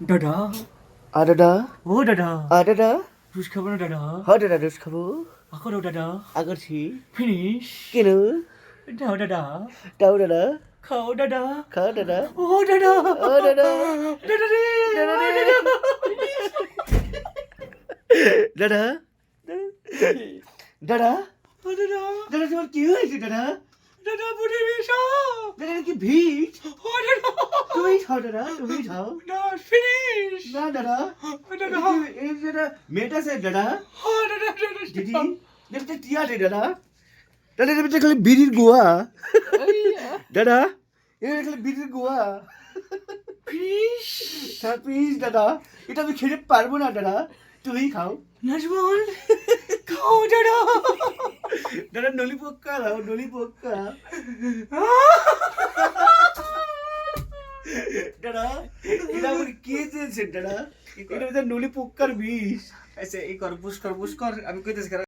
দাদা দাদা ও দাদা দাদা জুস খাবো না দাদা দাদা রোজ খাবো আকো দাদা আগরছি ফিনিশ কেন দাও দাদা দাও দাদা খাও দাদা খা দাদা ও দাদা দাদা দাদা রে দাদা রে। দাদা দাদা ও দাদা দাদা তোমার কি হয়েছে দাদা দাদা বুড়ি মিশা দাদা কি ভিড় ও দাদা তুমি খাও দাদা তুমি খাও না ফিনিশ না দাদা ও দাদা এই দাদা মেয়েটা সে দাদা ও দাদা দিদি দেখতে টিয়া রে দাদা দাদা এটা খালি বিড়ির গোয়া দাদা এটা খালি বিড়ির গোয়া ফিনিশ প্লিজ দাদা এটা আমি খেতে পারবো না দাদা তুমি খাও নাজমল খাও দাদা দাদা নলি পক্কা দাও নলি পক্কা দাদা এটা আমাকে কে চেয়েছেন দাদা এটা নলি পক্কার বিষ আচ্ছা এই কর পুশ কর আমি কইতেছি